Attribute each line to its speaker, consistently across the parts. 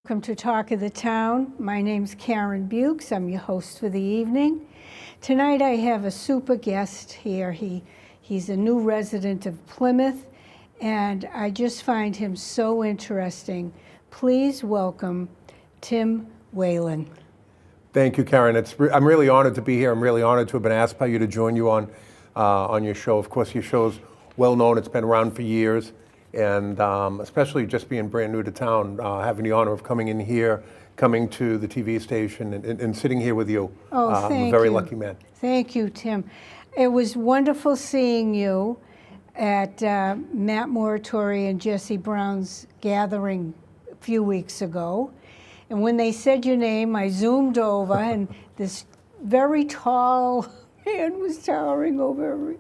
Speaker 1: Welcome to Talk of the Town. My name's Karen Buechs. I'm your host for the evening. Tonight I have a super guest here. He's a new resident of Plymouth, and I just find him so interesting. Please welcome Tim Whelan.
Speaker 2: Thank you, Karen. I'm really honored to be here. I'm really honored to have been asked by you to join you on your show. Of course, your show's well known. It's been around for years. And especially just being brand new to town, having the honor of coming in here, coming to the TV station and sitting here with you.
Speaker 1: Oh, thank you.
Speaker 2: I'm a very lucky man.
Speaker 1: Thank you, Tim. It was wonderful seeing you at Matt Moratori and Jesse Brown's gathering a few weeks ago. And when they said your name, I zoomed over, and this very tall man was towering over me.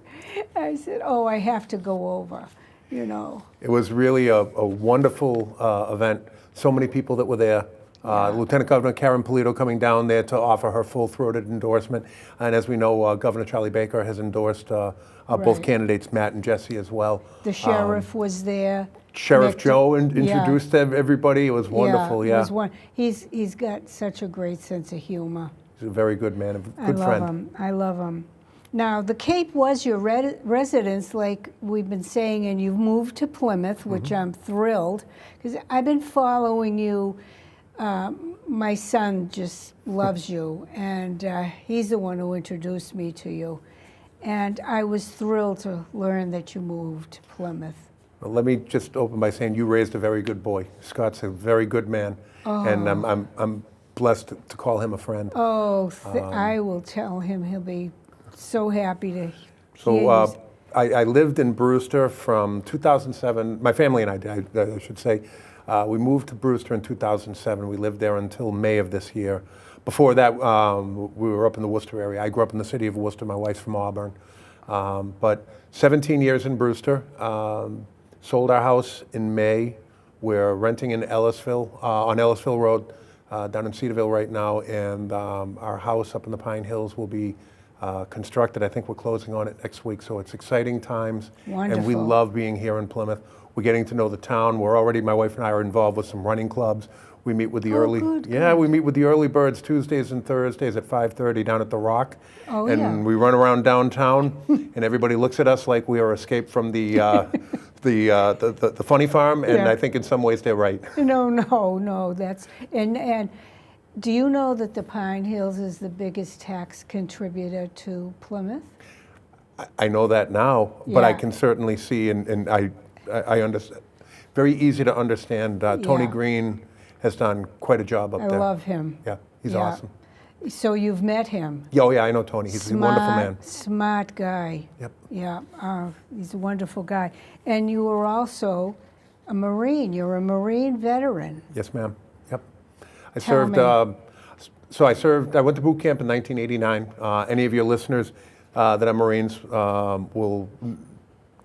Speaker 1: I said, oh, I have to go over. You know.
Speaker 2: It was really a wonderful event. So many people that were there. Lieutenant Governor Karen Buechs coming down there to offer her full-throated endorsement. And as we know, Governor Charlie Baker has endorsed both candidates, Matt and Jesse, as well.
Speaker 1: The sheriff was there.
Speaker 2: Sheriff Joe introduced everybody. It was wonderful,
Speaker 1: It was he's got such a great sense of humor.
Speaker 2: He's a very good man, a good friend.
Speaker 1: I love him. Now, the Cape was your residence, like we've been saying, and you've moved to Plymouth, which I'm thrilled, because I've been following you. My son just loves you, and he's the one who introduced me to you. And I was thrilled to learn that you moved to Plymouth.
Speaker 2: Well, let me just open by saying you raised a very good boy. Scott's a very good man, and I'm blessed to call him a friend.
Speaker 1: Oh, I will tell him. He'll be so happy to hear
Speaker 2: So I lived in Brewster from 2007. My family and I should say. We moved to Brewster in 2007. We lived there until May of this year. Before that, we were up in the Worcester area. I grew up in the city of Worcester. My wife's from Auburn. But 17 years in Brewster. Sold our house in May. We're renting in Ellisville, on Ellisville Road, down in Cedarville right now. And our house up in the Pine Hills will be constructed. I think we're closing on it next week, so it's exciting times.
Speaker 1: Wonderful.
Speaker 2: And we love being here in Plymouth. We're getting to know the town. My wife and I are involved with some running clubs. We meet with the we meet with the early birds Tuesdays and Thursdays at 5:30 down at the Rock. We run around downtown, and everybody looks at us like we are escaped from the funny farm. And I think in some ways they're right.
Speaker 1: No, that's and. Do you know that the Pine Hills is the biggest tax contributor to Plymouth?
Speaker 2: I know that now, but I can certainly see, and I understand. Very easy to understand. Tony Green has done quite a job up there.
Speaker 1: I love him.
Speaker 2: Yeah, he's awesome.
Speaker 1: So you've met him?
Speaker 2: Oh, yeah, I know Tony. He's a wonderful man.
Speaker 1: Smart guy.
Speaker 2: Yep.
Speaker 1: Yeah, he's a wonderful guy. And you were also a Marine. You're a Marine veteran.
Speaker 2: Yes, ma'am. I served. I went to boot camp in 1989. Any of your listeners that are Marines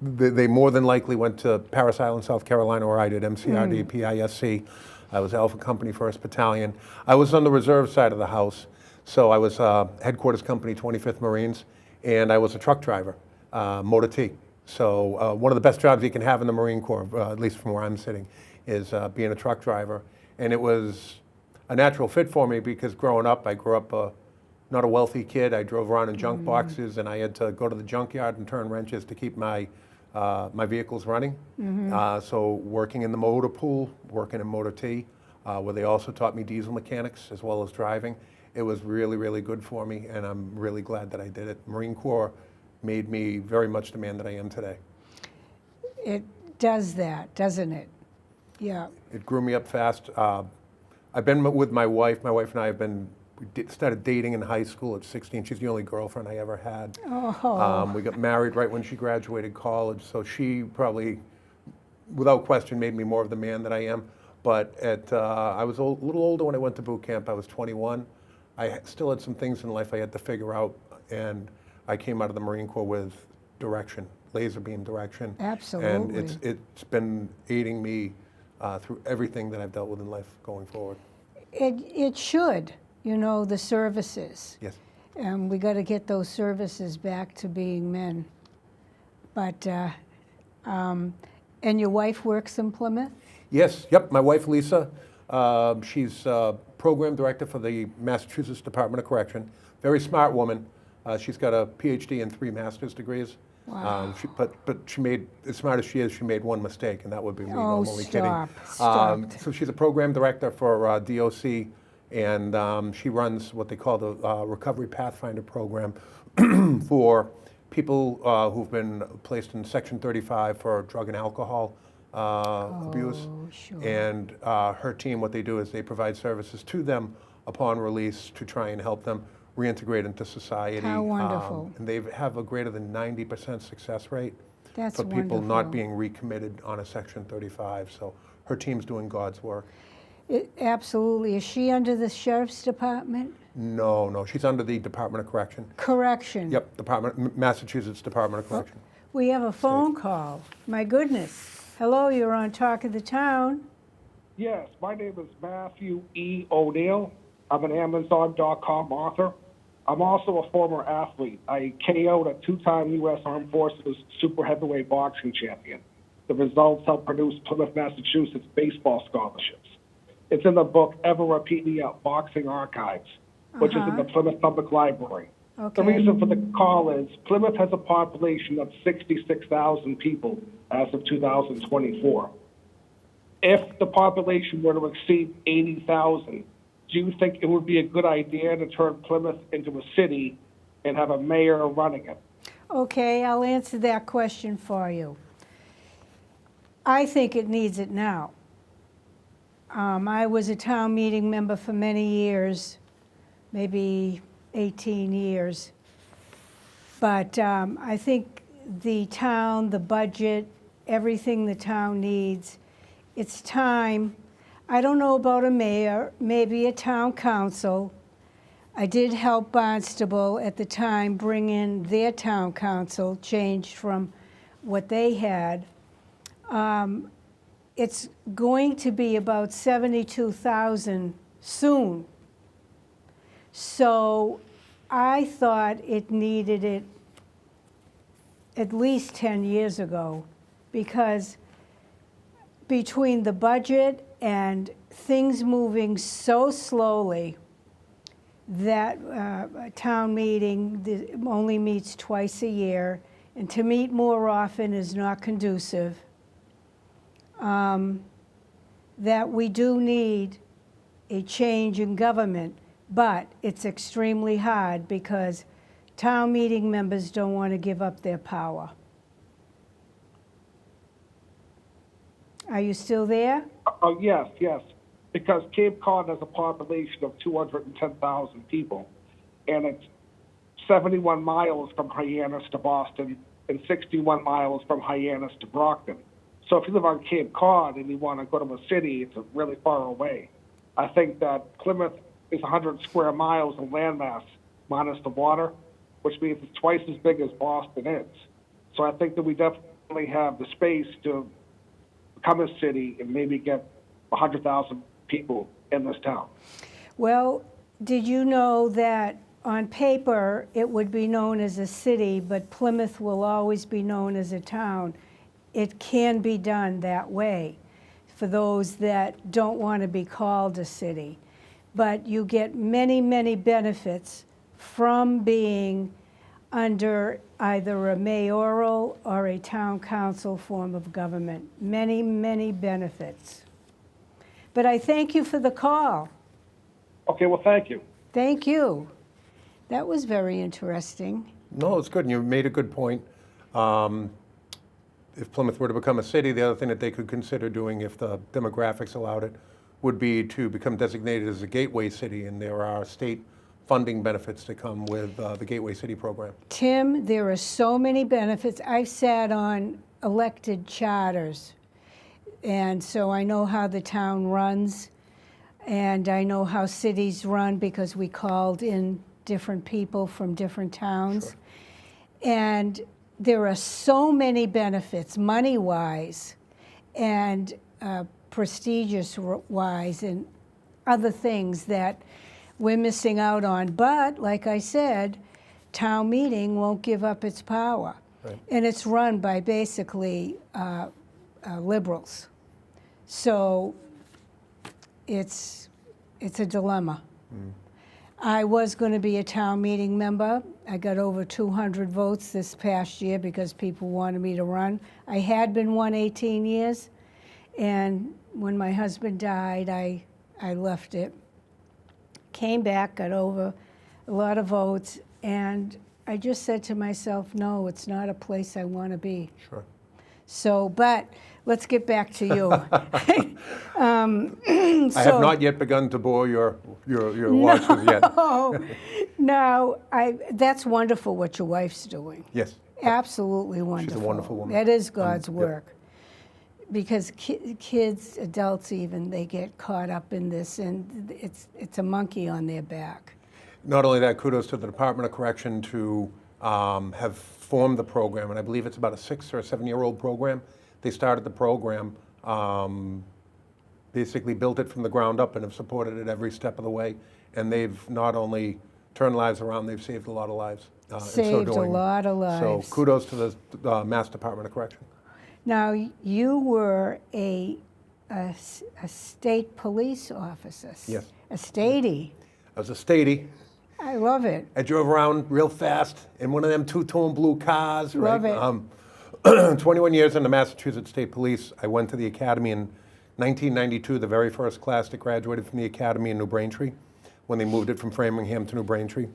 Speaker 2: they more than likely went to Parris Island, South Carolina, where I did MCRD, PISC. I was Alpha Company 1st Battalion. I was on the reserve side of the house, so I was Headquarters Company 25th Marines, and I was a truck driver, Motor T. So one of the best jobs you can have in the Marine Corps, at least from where I'm sitting, is being a truck driver, and it was a natural fit for me because growing up, I grew up not a wealthy kid. I drove around in junk boxes, and I had to go to the junkyard and turn wrenches to keep my vehicles running. So working in the motor pool, working in Motor T, where they also taught me diesel mechanics as well as driving. It was really, really good for me, and I'm really glad that I did it. Marine Corps made me very much the man that I am today.
Speaker 1: It does that, doesn't it? Yeah.
Speaker 2: It grew me up fast. I've been with my wife. My wife and I started dating in high school at 16. She's the only girlfriend I ever had. We got married right when she graduated college, so she probably, without question, made me more of the man that I am. But I was a little older when I went to boot camp. I was 21. I still had some things in life I had to figure out, and I came out of the Marine Corps with direction, laser beam direction.
Speaker 1: Absolutely.
Speaker 2: And it's been aiding me through everything that I've dealt with in life going forward.
Speaker 1: It should, the services.
Speaker 2: Yes.
Speaker 1: And we got to get those services back to being men. But, and your wife works in Plymouth?
Speaker 2: Yes, yep, my wife Lisa She's program director for the Massachusetts Department of Correction. Very smart woman. She's got a PhD and 3 master's degrees.
Speaker 1: Wow.
Speaker 2: But she made, as smart as she is, she made one mistake, and that would be me.
Speaker 1: Oh,
Speaker 2: No, I'm only kidding.
Speaker 1: stop.
Speaker 2: So she's a program director for DOC, and she runs what they call the Recovery Pathfinder program for people who've been placed in Section 35 for drug and alcohol abuse.
Speaker 1: Sure.
Speaker 2: And her team, what they do is they provide services to them upon release to try and help them reintegrate into society.
Speaker 1: How wonderful.
Speaker 2: And they have a greater than 90% success rate
Speaker 1: That's
Speaker 2: for people
Speaker 1: wonderful.
Speaker 2: not being recommitted on a Section 35. So her team's doing God's work.
Speaker 1: Absolutely. Is she under the Sheriff's Department?
Speaker 2: No, she's under the Department of Correction.
Speaker 1: Correction.
Speaker 2: Yep, Massachusetts Department of Correction.
Speaker 1: We have a phone call. My goodness. Hello, you're on Talk of the Town.
Speaker 3: Yes, my name is Matthew E. O'Neill. I'm an Amazon.com author. I'm also a former athlete. I KO'd a 2-time U.S. Armed Forces super heavyweight boxing champion. The results helped produce Plymouth, Massachusetts baseball scholarships. It's in the book Ever Repeating Out Boxing Archives, which is in the Plymouth Public Library.
Speaker 1: Okay.
Speaker 3: The reason for the call is Plymouth has a population of 66,000 people as of 2024. If the population were to exceed 80,000, do you think it would be a good idea to turn Plymouth into a city and have a mayor running it?
Speaker 1: Okay, I'll answer that question for you. I think it needs it now. I was a town meeting member for many years, maybe 18 years. But I think the town, the budget, everything the town needs, it's time. I don't know about a mayor, maybe a town council. I did help Barnstable at the time bring in their town council, changed from what they had. It's going to be about 72,000 soon. So I thought it needed it at least 10 years ago, because between the budget and things moving so slowly that a town meeting only meets twice a year, and to meet more often is not conducive, that we do need a change in government, but it's extremely hard because town meeting members don't want to give up their power. Are you still there?
Speaker 3: Oh, yes. Because Cape Cod has a population of 210,000 people, and it's 71 miles from Hyannis to Boston and 61 miles from Hyannis to Brockton. So if you live on Cape Cod and you want to go to a city, it's really far away. I think that Plymouth is 100 square miles of landmass minus the water, which means it's twice as big as Boston is. So I think that we definitely have the space to become a city and maybe get 100,000 people in this town.
Speaker 1: Well, did you know that on paper it would be known as a city, but Plymouth will always be known as a town? It can be done that way for those that don't want to be called a city. But you get many, many benefits from being under either a mayoral or a town council form of government. Many, many benefits. But I thank you for the call.
Speaker 3: Okay, well, thank you.
Speaker 1: Thank you. That was very interesting.
Speaker 2: No, it's good, and you made a good point. If Plymouth were to become a city, the other thing that they could consider doing, if the demographics allowed it, would be to become designated as a gateway city, and there are state funding benefits that come with the Gateway City program.
Speaker 1: Tim, there are so many benefits. I've sat on elected charters, and so I know how the town runs, and I know how cities run because we called in different people from different towns.
Speaker 2: Sure.
Speaker 1: And there are so many benefits, money-wise and prestigious-wise and other things that we're missing out on. But, like I said, town meeting won't give up its power.
Speaker 2: Right.
Speaker 1: And it's run by basically liberals. So it's a dilemma. I was going to be a town meeting member. I got over 200 votes this past year because people wanted me to run. I had been one 18 years, and when my husband died, I left it. Came back, got over a lot of votes, and I just said to myself, no, it's not a place I want to be.
Speaker 2: Sure.
Speaker 1: So, but let's get back to you.
Speaker 2: I have not yet begun to bore your watchers yet.
Speaker 1: No, that's wonderful what your wife's doing.
Speaker 2: Yes.
Speaker 1: Absolutely wonderful.
Speaker 2: She's a wonderful woman.
Speaker 1: That is God's
Speaker 2: Yep.
Speaker 1: work. Because kids, adults even, they get caught up in this, and it's a monkey on their back.
Speaker 2: Not only that, kudos to the Department of Correction to have formed the program, and I believe it's about a 6 or a 7-year-old program. They started the program, basically built it from the ground up and have supported it every step of the way. And they've not only turned lives around, they've saved a lot of lives.
Speaker 1: Saved a lot of lives.
Speaker 2: So kudos to the Mass Department of Correction.
Speaker 1: Now, you were a state police officer.
Speaker 2: Yes.
Speaker 1: A statey.
Speaker 2: I was a statey.
Speaker 1: I love it.
Speaker 2: I drove around real fast in one of them two-tone blue cars.
Speaker 1: Love
Speaker 2: right?
Speaker 1: it.
Speaker 2: 21 years in the Massachusetts State Police. I went to the academy in 1992, the very first class that graduated from the academy in New Braintree, when they moved it from Framingham to New Braintree.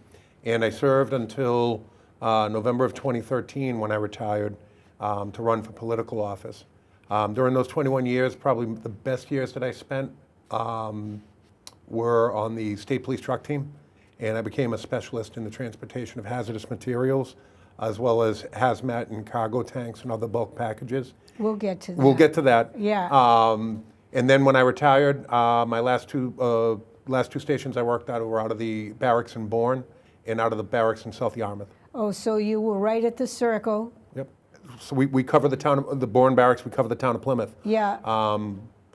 Speaker 2: And I served until November of 2013 when I retired to run for political office. During those 21 years, probably the best years that I spent were on the state police truck team, and I became a specialist in the transportation of hazardous materials, as well as hazmat and cargo tanks and other bulk packages.
Speaker 1: We'll get to that.
Speaker 2: We'll get to that.
Speaker 1: Yeah.
Speaker 2: And then when I retired, my last two stations I worked out were out of the barracks in Bourne and out of the barracks in South Yarmouth.
Speaker 1: Oh, so you were right at the circle.
Speaker 2: Yep. So we cover the town of the Bourne barracks. We cover the town of Plymouth.
Speaker 1: Yeah.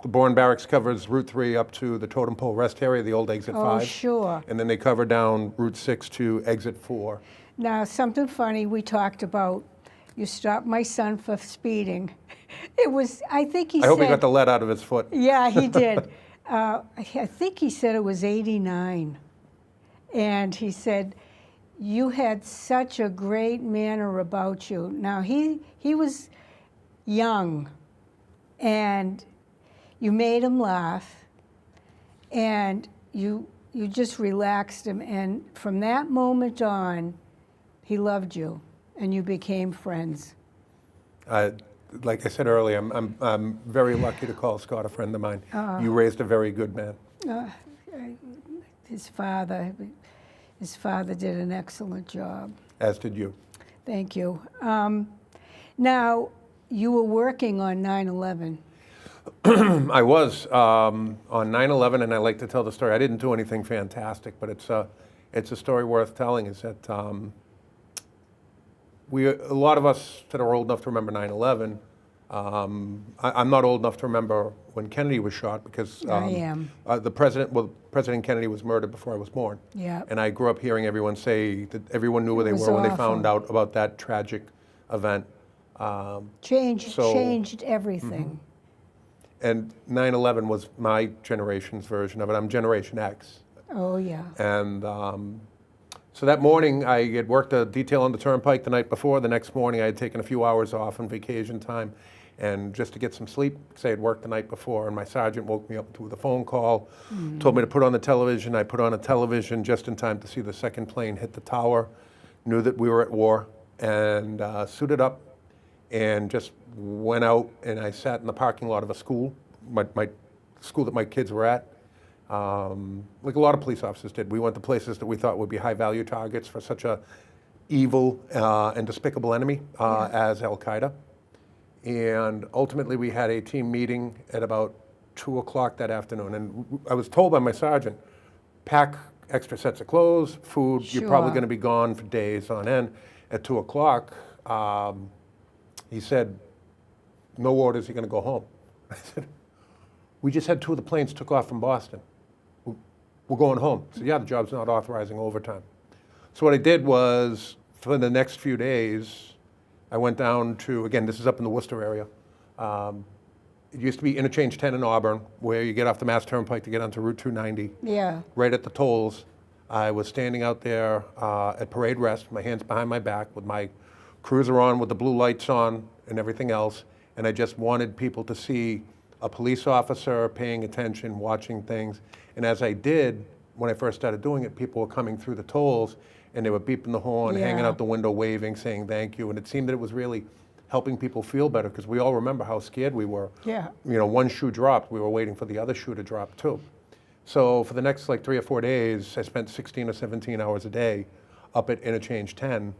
Speaker 2: The Bourne barracks covers Route 3 up to the Totem Pole Rest area, the old Exit 5.
Speaker 1: Oh, sure.
Speaker 2: And then they cover down Route 6 to Exit 4.
Speaker 1: Now, something funny we talked about, you stopped my son for speeding. It was, I think he said...
Speaker 2: I hope he got the lead out of his foot.
Speaker 1: Yeah, he did. I think he said it was 89. And he said, you had such a great manner about you. Now, he was young, and you made him laugh, and you just relaxed him. And from that moment on, he loved you, and you became friends.
Speaker 2: Like I said earlier, I'm very lucky to call Scott a friend of mine. You raised a very good man.
Speaker 1: His father did an excellent job.
Speaker 2: As did you.
Speaker 1: Thank you. Now, you were working on 9/11.
Speaker 2: I was on 9/11, and I like to tell the story. I didn't do anything fantastic, but it's a story worth telling. Is that a lot of us that are old enough to remember 9/11. I'm not old enough to remember when Kennedy was shot because
Speaker 1: I am.
Speaker 2: President Kennedy was murdered before I was born.
Speaker 1: Yeah.
Speaker 2: And I grew up hearing everyone say that everyone knew where they
Speaker 1: was
Speaker 2: were when they
Speaker 1: awful.
Speaker 2: found out about that tragic event.
Speaker 1: Changed everything.
Speaker 2: And 9/11 was my generation's version of it. I'm Generation X.
Speaker 1: Oh, yeah.
Speaker 2: And so that morning, I had worked a detail on the turnpike the night before. The next morning, I had taken a few hours off on vacation time, and just to get some sleep, because I had worked the night before. And my sergeant woke me up with a phone call, told me to put on the television. I put on a television just in time to see the second plane hit the tower. Knew that we were at war, and suited up, and just went out. And I sat in the parking lot of a school, my school that my kids were at. Like a lot of police officers did. We went to places that we thought would be high-value targets for such a evil and despicable enemy as Al-Qaeda. And ultimately, we had a team meeting at about 2 o'clock that afternoon. And I was told by my sergeant, pack extra sets of clothes, food. You're probably
Speaker 1: Sure.
Speaker 2: going to be gone for days on end. At 2 o'clock, he said, no orders, you're going to go home. I said, we just had 2 of the planes took off from Boston. We're going home. So yeah, the job's not authorizing overtime. So what I did was, for the next few days, I went down to, again, this is up in the Worcester area. it used to be interchange 10 in Auburn, where you get off the Mass Turnpike to get onto Route 290.
Speaker 1: Yeah.
Speaker 2: Right at the tolls, I was standing out there at parade rest, my hands behind my back, with my cruiser on, with the blue lights on and everything else, and I just wanted people to see a police officer paying attention, watching things. And as I did, when I first started doing it, people were coming through the tolls, and they were beeping the horn, hanging
Speaker 1: Yeah.
Speaker 2: out the window, waving, saying thank you, and it seemed that it was really helping people feel better, because we all remember how scared we were.
Speaker 1: Yeah.
Speaker 2: You know, one shoe dropped, we were waiting for the other shoe to drop too. So for the next like 3 or 4 days, I spent 16 or 17 hours a day up at Interchange 10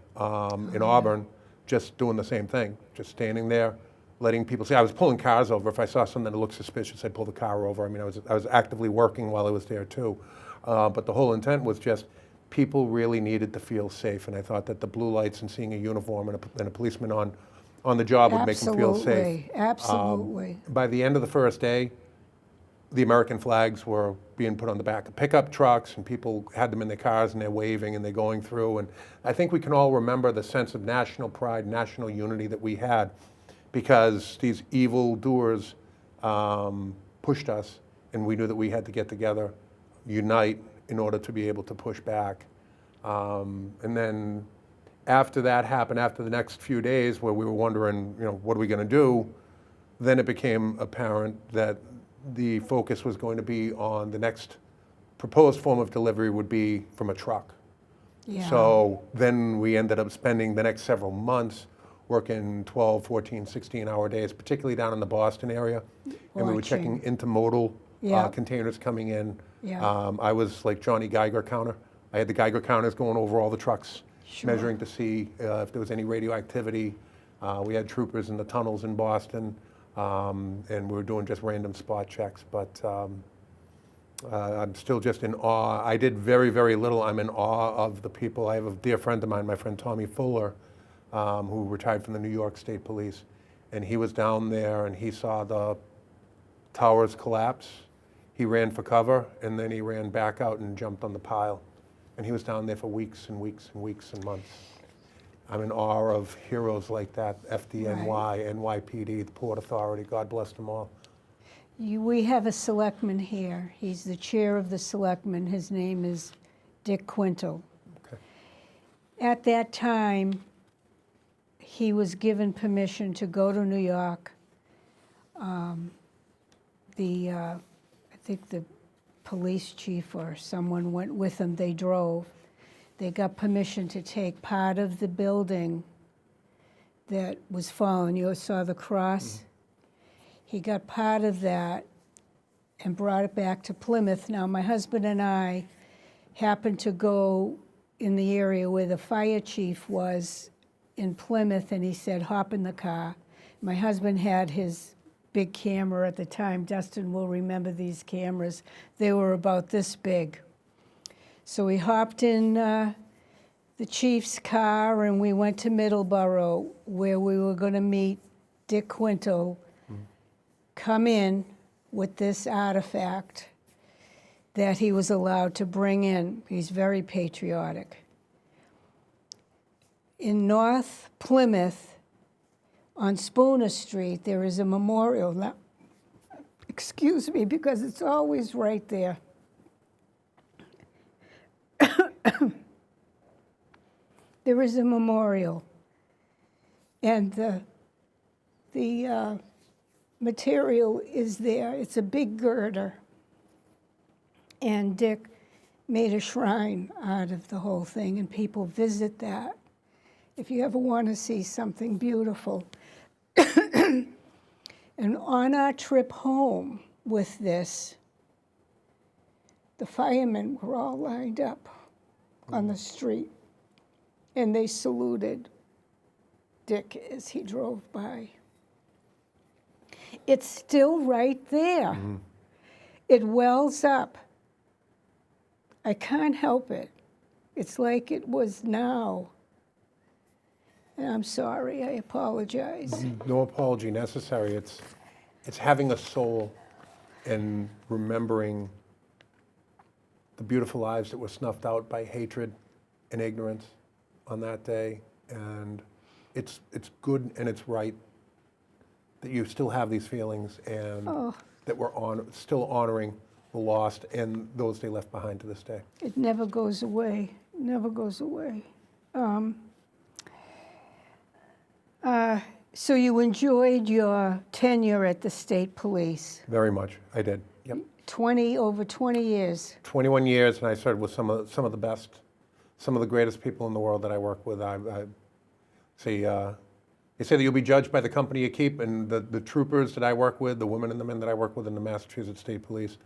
Speaker 2: in Auburn, just doing the same thing, just standing there, letting people see. I was pulling cars over. If I saw something that looked suspicious, I'd pull the car over. I mean, I was actively working while I was there too. But the whole intent was just people really needed to feel safe, and I thought that the blue lights and seeing a uniform and a policeman on the job would make them feel safe.
Speaker 1: Absolutely.
Speaker 2: By the end of the first day, the American flags were being put on the back of pickup trucks, and people had them in their cars, and they're waving, and they're going through. And I think we can all remember the sense of national pride, national unity that we had, because these evil doers pushed us, and we knew that we had to get together, unite, in order to be able to push back. And then after that happened, after the next few days where we were wondering, you know, what are we going to do, then it became apparent that the focus was going to be on the next proposed form of delivery would be from a truck.
Speaker 1: Yeah.
Speaker 2: So then we ended up spending the next several months working 12, 14, 16-hour days, particularly down in the Boston area. And we were checking intermodal
Speaker 1: Yeah.
Speaker 2: containers coming in.
Speaker 1: Yeah.
Speaker 2: I was like Johnny Geiger counter. I had the Geiger counters going over all the trucks,
Speaker 1: Sure.
Speaker 2: measuring to see if there was any radioactivity. We had troopers in the tunnels in Boston, and we were doing just random spot checks. But I'm still just in awe. I did very, very little. I'm in awe of the people. I have a dear friend of mine, my friend Tommy Fuller, who retired from the New York State Police. And he was down there, and he saw the towers collapse. He ran for cover, and then he ran back out and jumped on the pile. And he was down there for weeks and weeks and weeks and months. I'm in awe of heroes like that, FDNY, NYPD, the Port Authority, God bless them all.
Speaker 1: We have a selectman here. He's the chair of the selectmen. His name is Dick Quintal.
Speaker 2: Okay.
Speaker 1: At that time, he was given permission to go to New York. I think the police chief or someone went with him. They drove. They got permission to take part of the building that was fallen. You saw the cross? He got part of that and brought it back to Plymouth. Now, my husband and I happened to go in the area where the fire chief was in Plymouth, and he said, hop in the car. My husband had his big camera at the time. Dustin will remember these cameras. They were about this big. So we hopped in the chief's car, and we went to Middleborough, where we were going to meet Dick Quintal, come in with this artifact that he was allowed to bring in. He's very patriotic. In North Plymouth, on Spooner Street, there is a memorial. Now, excuse me, because it's always right there. There is a memorial, and the material is there. It's a big girder, and Dick made a shrine out of the whole thing, and people visit that. If you ever want to see something beautiful. And on our trip home with this, the firemen were all lined up on the street, and they saluted Dick as he drove by. It's still right there. It wells up. I can't help it. It's like it was now. And I'm sorry, I apologize.
Speaker 2: No apology necessary. It's having a soul and remembering the beautiful lives that were snuffed out by hatred and ignorance on that day. And it's good and it's right that you still have these feelings and
Speaker 1: Oh.
Speaker 2: that we're still honoring the lost and those they left behind to this day.
Speaker 1: It never goes away. Never goes away. So you enjoyed your tenure at the state police?
Speaker 2: Very much, I did. Yep.
Speaker 1: Over 20 years.
Speaker 2: 21 years, and I started with some of the best, some of the greatest people in the world that I work with. I say, they say that you'll be judged by the company you keep, and the troopers that I work with, the women and the men that I work with in the Massachusetts State Police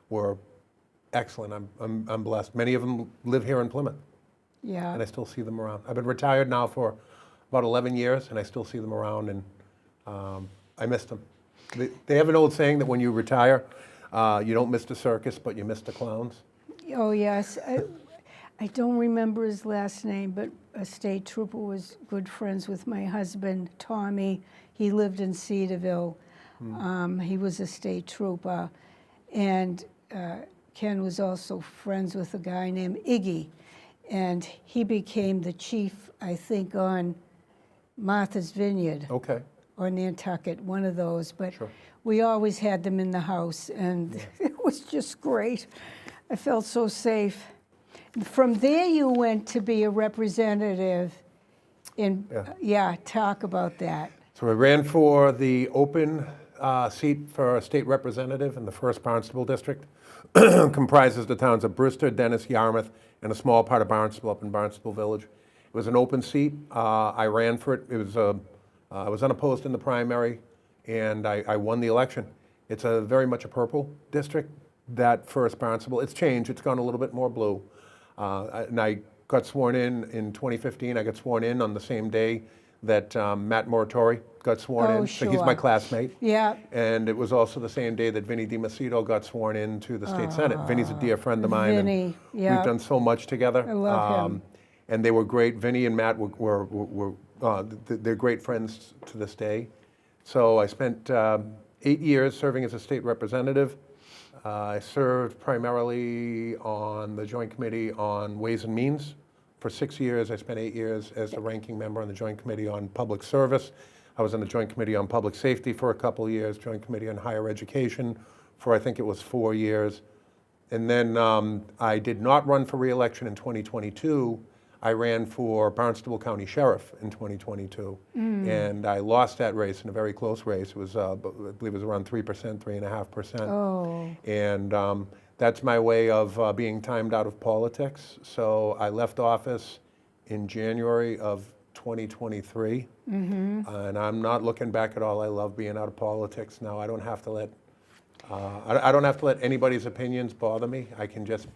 Speaker 2: were excellent. I'm blessed. Many of them live here in Plymouth,
Speaker 1: Yeah.
Speaker 2: and I still see them around. I've been retired now for about 11 years, and I still see them around, and I miss them. They have an old saying that when you retire, you don't miss the circus, but you miss the clowns.
Speaker 1: Oh, yes. I don't remember his last name, but a state trooper was good friends with my husband, Tommy. He lived in Cedarville. He was a state trooper. And Ken was also friends with a guy named Iggy. And he became the chief, I think, on Martha's Vineyard.
Speaker 2: Okay.
Speaker 1: Or Nantucket, one of those. But
Speaker 2: Sure.
Speaker 1: we always had them in the house, and it was just great. I felt so safe. From there, you went to be a representative in, talk about that.
Speaker 2: So I ran for the open seat for a state representative in the 1st Barnstable District. Comprises the towns of Brewster, Dennis, Yarmouth, and a small part of Barnstable up in Barnstable Village. It was an open seat. I ran for it. It was I was unopposed in the primary, and I won the election. It's very much a purple district, that 1st Barnstable. It's changed. It's gone a little bit more blue. And I got sworn in 2015. I got sworn in on the same day that Matt Moratori got sworn in. So he's my classmate.
Speaker 1: Yeah.
Speaker 2: And it was also the same day that Vinny DiMacedo got sworn into the state Senate. Vinny's a dear friend of mine.
Speaker 1: Vinny,
Speaker 2: and
Speaker 1: yeah.
Speaker 2: We've done so much together.
Speaker 1: I love him.
Speaker 2: And they were great. Vinny and Matt they're great friends to this day. So I spent 8 years serving as a state representative. I served primarily on the Joint Committee on Ways and Means for 6 years. I spent 8 years as the ranking member on the Joint Committee on Public Service. I was on the Joint Committee on Public Safety for a couple of years, Joint Committee on Higher Education for I think it was 4 years. And then I did not run for re-election in 2022. I ran for Barnstable County Sheriff in 2022, and I lost that race in a very close race. It was, I believe it was around 3%, 3.5%.
Speaker 1: Oh.
Speaker 2: And that's my way of being timed out of politics. So I left office in January of 2023, and I'm not looking back at all. I love being out of politics now. I don't have to let I don't have to let anybody's opinions bother me. I can just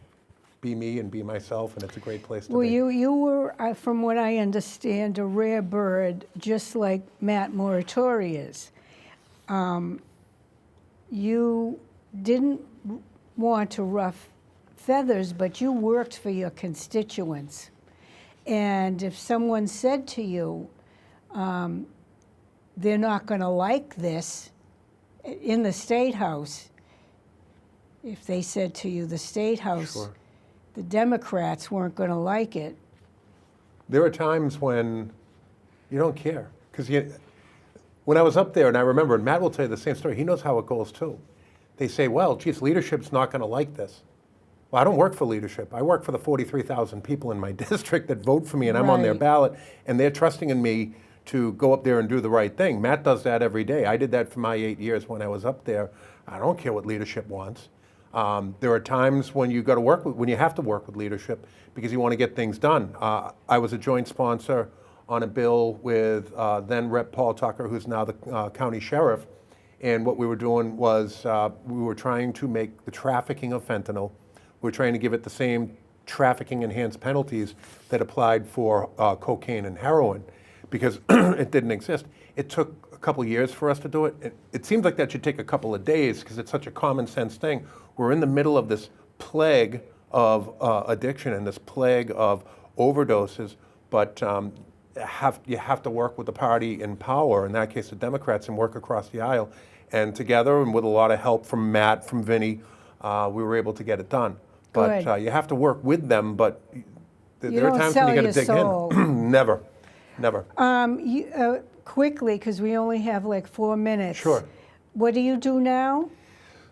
Speaker 2: be me and be myself, and it's a great place to
Speaker 1: Well,
Speaker 2: be.
Speaker 1: you were, from what I understand, a rare bird, just like Matt Moratori is. You didn't want to ruff feathers, but you worked for your constituents. And if someone said to you, they're not going to like this in the State House, if they said to you, the State House,
Speaker 2: Sure.
Speaker 1: the Democrats weren't going to like it.
Speaker 2: There are times when you don't care. Because when I was up there, and I remember, and Matt will tell you the same story, he knows how it goes too. They say, well, geez, leadership's not going to like this. Well, I don't work for leadership. I work for the 43,000 people in my district that vote for me, and I'm on their
Speaker 1: Right.
Speaker 2: ballot, and they're trusting in me to go up there and do the right thing. Matt does that every day. I did that for my 8 years when I was up there. I don't care what leadership wants. There are times when you got to work with, when you have to work with leadership because you want to get things done. I was a joint sponsor on a bill with then Rep. Paul Tucker, who's now the county sheriff, and what we were doing was we were trying to make the trafficking of fentanyl. We were trying to give it the same trafficking enhanced penalties that applied for cocaine and heroin, because it didn't exist. It took a couple years for us to do it. It seems like that should take a couple of days because it's such a common sense thing. We're in the middle of this plague of addiction and this plague of overdoses, but you have to work with the party in power, in that case the Democrats, and work across the aisle. And together, and with a lot of help from Matt, from Vinny, we were able to get it done. But
Speaker 1: Good.
Speaker 2: you have to work with them, but
Speaker 1: You
Speaker 2: there are
Speaker 1: don't
Speaker 2: times
Speaker 1: sell
Speaker 2: when you got
Speaker 1: your
Speaker 2: to dig
Speaker 1: soul.
Speaker 2: in. Never.
Speaker 1: You, quickly, because we only have like 4 minutes.
Speaker 2: Sure.
Speaker 1: What do you do now?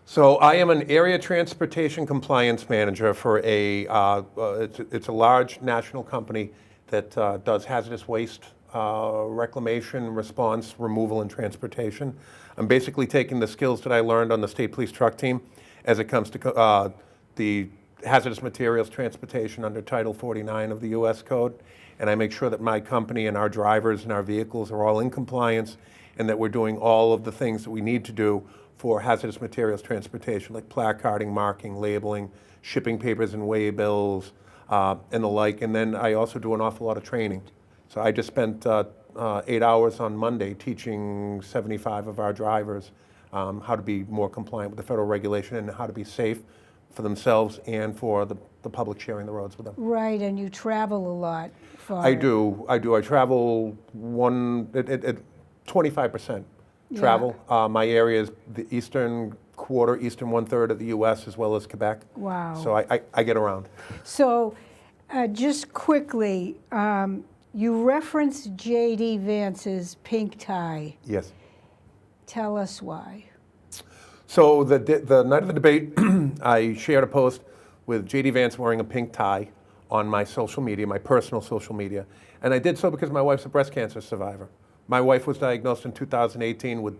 Speaker 2: So I am an area transportation compliance manager for it's a large national company that does hazardous waste reclamation, response, removal, and transportation. I'm basically taking the skills that I learned on the state police truck team as it comes to the hazardous materials transportation under Title 49 of the U.S. Code, and I make sure that my company and our drivers and our vehicles are all in compliance and that we're doing all of the things that we need to do for hazardous materials transportation, like placarding, marking, labeling, shipping papers and waybills, and the like. And then I also do an awful lot of training. So I just spent 8 hours on Monday teaching 75 of our drivers how to be more compliant with the federal regulation and how to be safe for themselves and for the public sharing the roads with them.
Speaker 1: Right, and you travel a lot.
Speaker 2: I do. I travel 25% travel. My area is the eastern quarter, eastern 1/3 of the U.S. as well as Quebec.
Speaker 1: Wow.
Speaker 2: So I get around.
Speaker 1: So just quickly, you referenced J.D. Vance's pink tie.
Speaker 2: Yes.
Speaker 1: Tell us why.
Speaker 2: So the night of the debate, I shared a post with J.D. Vance wearing a pink tie on my social media, my personal social media. And I did so because my wife's a breast cancer survivor. My wife was diagnosed in 2018 with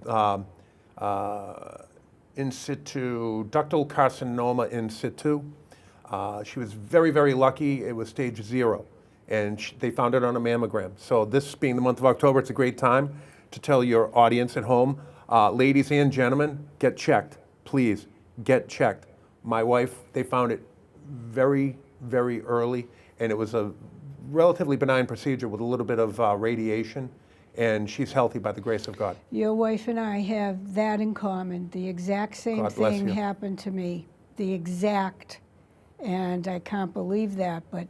Speaker 2: in situ, ductal carcinoma in situ. She was very, very lucky. It was stage 0. And they found it on a mammogram. So this being the month of October, it's a great time to tell your audience at home, ladies and gentlemen, get checked. Please, get checked. My wife, they found it very, very early, and it was a relatively benign procedure with a little bit of radiation, and she's healthy by the grace of God.
Speaker 1: Your wife and I have that in common. The exact same
Speaker 2: God bless
Speaker 1: thing
Speaker 2: you.
Speaker 1: happened to me. The exact. And I can't believe that, but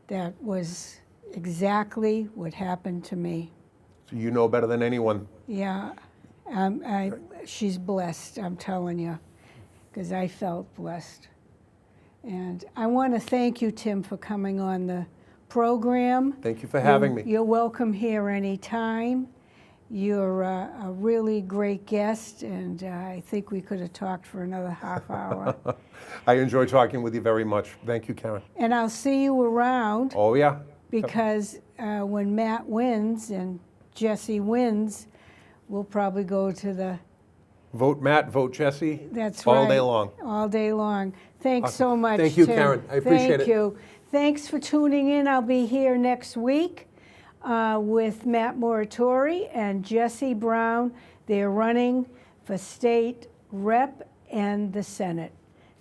Speaker 1: that was exactly what happened to me.
Speaker 2: So you know better than anyone.
Speaker 1: Yeah, she's blessed, I'm telling you, because I felt blessed. And I want to thank you, Tim, for coming on the program.
Speaker 2: Thank you for having me.
Speaker 1: You're welcome here anytime. You're a really great guest, and I think we could have talked for another half hour.
Speaker 2: I enjoy talking with you very much. Thank you, Karen.
Speaker 1: And I'll see you around.
Speaker 2: Oh, yeah.
Speaker 1: Because when Matt wins and Jesse wins, we'll probably go to the...
Speaker 2: Vote Matt, vote Jesse.
Speaker 1: That's right.
Speaker 2: All day long.
Speaker 1: All day long. Thanks so much,
Speaker 2: Thank you,
Speaker 1: Tim.
Speaker 2: Karen. I appreciate it.
Speaker 1: Thank you. Thanks for tuning in. I'll be here next week with Matt Moratori and Jesse Brown. They're running for state rep and the Senate.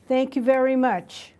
Speaker 1: Thank you very much.